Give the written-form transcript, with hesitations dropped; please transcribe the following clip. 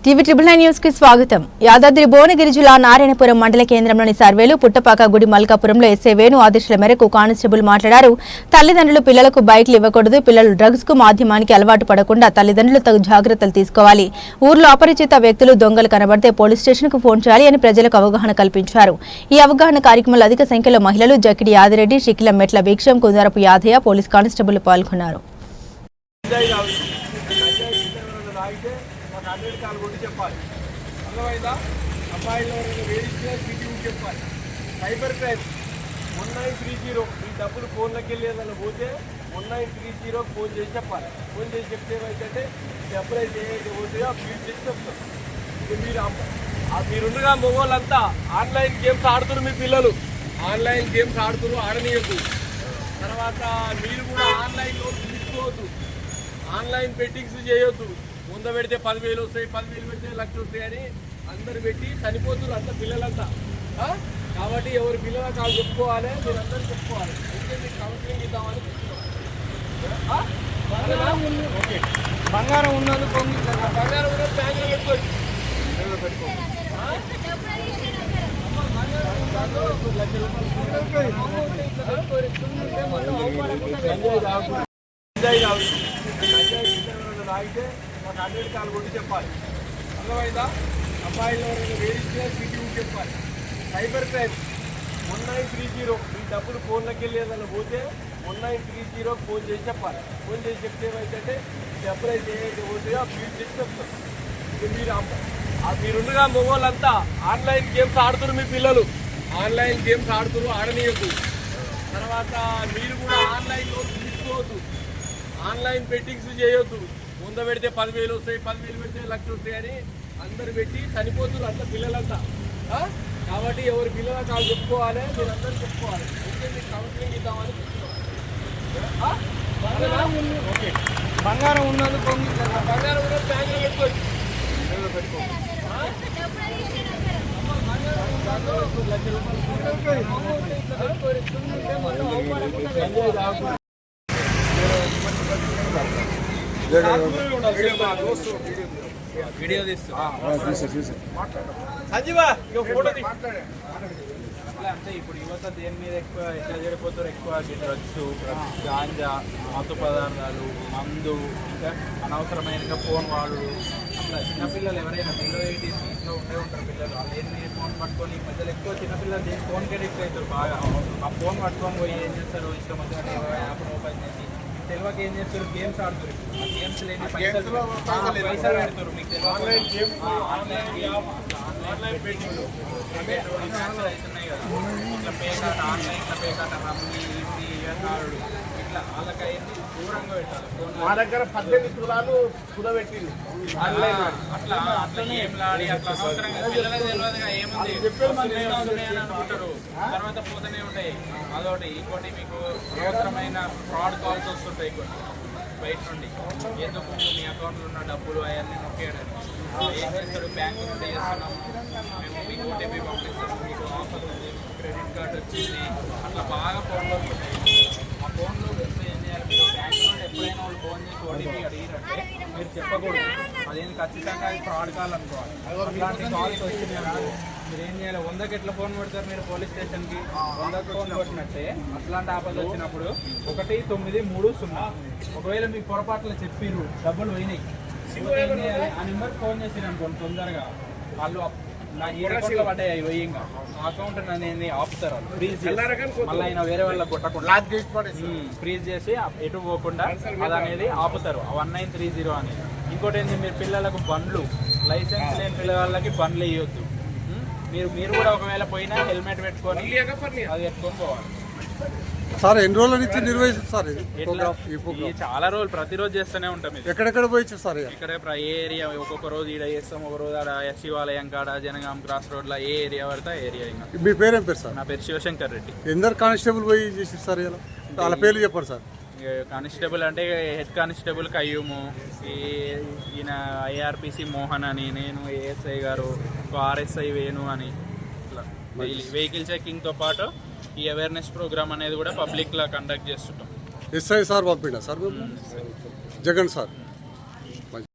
TV 9 news కి స్వాగతం. యాదాద్రి భువనగిరి జిల్లా నారాయణపురం మండల కేంద్రంలోని సర్వేలు పుట్టపాక గుడి మల్కాపురంలో ఎస్ఐ వేణు ఆదేశాల మేరకు కానిస్టేబుల్ మాట్లాడారు. తల్లిదండ్రులు పిల్లలకు బైక్లు ఇవ్వకూడదు. పిల్లలు డ్రగ్స్ కు మాధ్యమానికి అలవాటు పడకుండా తల్లిదండ్రులు తగు జాగ్రత్తలు తీసుకోవాలి. ఊర్లో అపరిచిత వ్యక్తులు దొంగలు కనబడితే పోలీస్ స్టేషన్ కు ఫోన్ చేయాలి అని ప్రజలకు అవగాహన కల్పించారు. ఈ అవగాహన కార్యక్రమంలో అధిక సంఖ్యలో మహిళలు జకిడి యాదిరెడ్డి, శిఖిలం మెట్ల వీక్షం, కుందరపు యాదయ్య, పోలీస్ కానిస్టేబుల్ పాల్గొన్నారు. చెప్పాలి అర్థమైందా? అబ్బాయిలో వేడిస్తే సిటీ చెప్పాలి. సైబర్ క్రైమ్ 1930 మీ డబ్బులు ఫోన్లోకి వెళ్ళి ఏదైనా పోతే 1930 ఫోన్ చేసి చెప్పాలి. ఫోన్ చేసి చెప్తే ఏమైతే ఎప్పుడైతే ఏదైతే పోతాయో ఫీడ్ చేసి చెప్తాం. మీరుండగా మొగోళ్ళంతా ఆన్లైన్ గేమ్స్ ఆడుతున్నారు. మీ పిల్లలు ఆన్లైన్ గేమ్స్ ఆడుతున్నారు, ఆడనీయద్దు. తర్వాత మీరు కూడా ఆన్లైన్లో తీసుకోవద్దు, ఆన్లైన్ బెట్టింగ్స్ చేయొద్దు. ముందు పెడితే 10,000 వస్తాయి, 10,000 పెడితే 1,00,000 వస్తాయి అని అందరు పెట్టి చనిపోతున్నారు అంతా పిల్లలంతా. కాబట్టి ఎవరి పిల్లలకు వాళ్ళు చెప్పుకోవాలి, మీరందరూ చెప్పుకోవాలి. అయితే మీకు కౌన్సిలింగ్ ఇద్దామని ఓకే. బంగారం ఉన్నది బంగారం ఉన్నది బ్యాంకులో పెట్టుకోండి. తాగితే ఒక 100 కాలు కొట్టి చెప్పాలి. అర్థమైందా? అబ్బాయిలో వేడిస్తే సిటీ చెప్పాలి. సైబర్ క్రైమ్ 1930 మీ డబ్బులు ఫోన్లోకి వెళ్ళి ఏదైనా పోతే 1930 ఫోన్ చేసి చెప్పాలి. ఫోన్ చేసి చెప్తే ఏమైతే ఎప్పుడైతే ఏదైతే పోతాయో ఫీడ్ చేసి చెప్తాం. మీరుండగా మొగోళ్ళంతా ఆన్లైన్ గేమ్స్ ఆడుతున్నారు. మీ పిల్లలు ఆన్లైన్ గేమ్స్ ఆడుతున్నారు, ఆడనీయద్దు. తర్వాత మీరు కూడా ఆన్లైన్లో తీసుకోవద్దు, ఆన్లైన్ బెట్టింగ్స్ చేయొద్దు. ముందు పెడితే 10,000 వస్తాయి, 10,000 పెడితే 1,00,000 వస్తాయి అని అందరు పెట్టి చనిపోతున్నారు అంతా పిల్లలంతా. కాబట్టి ఎవరి పిల్లలకు వాళ్ళు చెప్పుకోవాలి, మీరందరూ చెప్పుకోవాలి. అయితే మీకు కౌన్సిలింగ్ ఇద్దామని ఓకే. బంగారం ఉన్నది బంగారం ఉన్నది బ్యాంకులో పెట్టుకోండి. వీడియో అంటే ఇప్పుడు యువత దేని మీద ఎక్కువ ఎట్లా చెడిపోతారు? ఎక్కువ డ్రగ్స్, గాంజా, మత్తు పదార్థాలు, మందు, ఇంకా అనవసరమైన ఫోన్ వాడు. అట్లా చిన్నపిల్లలు ఎవరైనా బిలో 80s ఇంట్లో ఉండే ఉంటారు పిల్లలు. వాళ్ళు ఏంటి ఫోన్ పట్టుకొని ఈ మధ్యలో ఎక్కువ చిన్నపిల్లలు ఫోన్కి అడిక్ట్ అవుతారు బాగా. ఆ ఫోన్ పట్టుకొని పోయి ఏం చేస్తారు? ఇష్టం వచ్చిన యాప్ను ఓపెన్ చేసి తెలియక ఏం చేస్తారు? గేమ్స్ ఆడుతారు. ఆ గేమ్స్ లేని పైసలు పెడతారు. మీకు తెలియదు ఆన్లైన్ అవుతున్నాయి కదా. ఇట్లా పేకాట, ఆన్లైన్లో పేకాట, రమ్మి, ఇవి, ఇవ్వకాడు, ఇట్లా వాళ్ళకైంది దూరంగా పెట్టాలి. మా దగ్గర 18 తులాలు కుదబెట్టింది ఆన్లైన్. అట్లా అట్లా గేమ్లు ఆడి అట్లా అవసరంగా పిల్లలకు తెలియదుగా ఏముంది అని అనుకుంటారు. తర్వాత పోతూనే ఉంటాయి. అదొకటి. ఇంకోటి మీకు అవసరమైన ఫ్రాడ్ కాల్స్ వస్తుంటాయి కొన్ని బయట నుండి. ఎందుకు మీ అకౌంట్లో ఉన్న డబ్బులు అవన్నీ నొక్కేయడానికి ఏం చేస్తారు? బ్యాంకు నుండి చేస్తున్నాము మేము, మీకు ఓటీపీ పంపిస్తాము, మీకు ఆఫర్ ఉంది, క్రెడిట్ కార్డు వచ్చింది, అట్లా బాగా ఫోన్లో వస్తున్నాయి. ఆ ఫోన్లో వస్తే ఏం చేయాలి? మీరు బ్యాంకు నుండి ఎప్పుడైనా వాళ్ళు ఫోన్ చేసి ఓటీపీ అడిగినట్టే మీరు చెప్పకూడదు. అదేం ఖచ్చితంగా అది ఫ్రాడ్ కాల్ అనుకోవాలి. అలాంటి కాల్స్ వచ్చినాయి మీరు ఏం చేయాలి? 100కి ఎట్లా ఫోన్ పెడతారు మీరు పోలీస్ స్టేషన్కి? 100కి ఫోన్ కొట్టినట్టే అట్లాంటి ఆపద వచ్చినప్పుడు 1930. ఒకవేళ మీకు పొరపాట్లు చెప్పిర్రు, డబ్బులు పోయినాయి, ఆ నెంబర్కి ఫోన్ చేసిరు అనుకోండి, తొందరగా వాళ్ళు నాకు ఈ అకౌంట్లో పడ్డాయి పోయి ఇంకా అకౌంట్ అనేది ఆపుతారు. ఫ్రీజ్ చేసి మళ్ళీ అయినా వేరే వాళ్ళకి కొట్టకుండా ఫ్రీజ్ చేసి ఎటు పోకుండా అది అనేది ఆపుతారు. 1930 అని. ఇంకోటి ఏంటి? మీరు పిల్లలకు బండ్లు, లైసెన్స్ లేని పిల్లలకి బండ్లు ఇవ్వద్దు. మీరు కూడా ఒకవేళ పోయినా హెల్మెట్ పెట్టుకొని అది పెట్టుకొని పోవాలి. సార్ ఎన్ని రోజుల నుంచి నిర్వహిస్తారు? చాలా రోజులు ప్రతిరోజు చేస్తూనే ఉంటాం. ఎక్కడెక్కడ పోయి సార్? ఇక్కడ ఏ ఏరియా ఒక్కొక్క రోజు ఈడ చేస్తాం, ఒక రోజు ఆడ శివాలయం కాడ, జనగాం క్రాస్ రోడ్ లో ఏ ఏరియా పడితే ఆ ఏరియా. ఇంకా మీ పేరేం పేరు సార్? నా పేరు శివశంకర్ రెడ్డి. ఎందరు కానిస్టేబుల్ పోయి చేసి సార్? వాళ్ళ పేర్లు చెప్పండి సార్. కానిస్టేబుల్ అంటే హెడ్ కానిస్టేబుల్ కయ్యూము, ఈయన ఐఆర్పిసి మోహన్ అని, నేను ఏఎస్ఐ గారు, ఆర్ఎస్ఐ వేణు అని. ఇట్లా వెహికల్ చెకింగ్తో పాటు ఈ అవేర్నెస్ ప్రోగ్రామ్ అనేది కూడా పబ్లిక్లో కండక్ట్ చేస్తుంటాం. ఎస్ఐ సార్ పంపిండా సార్? జగన్ సార్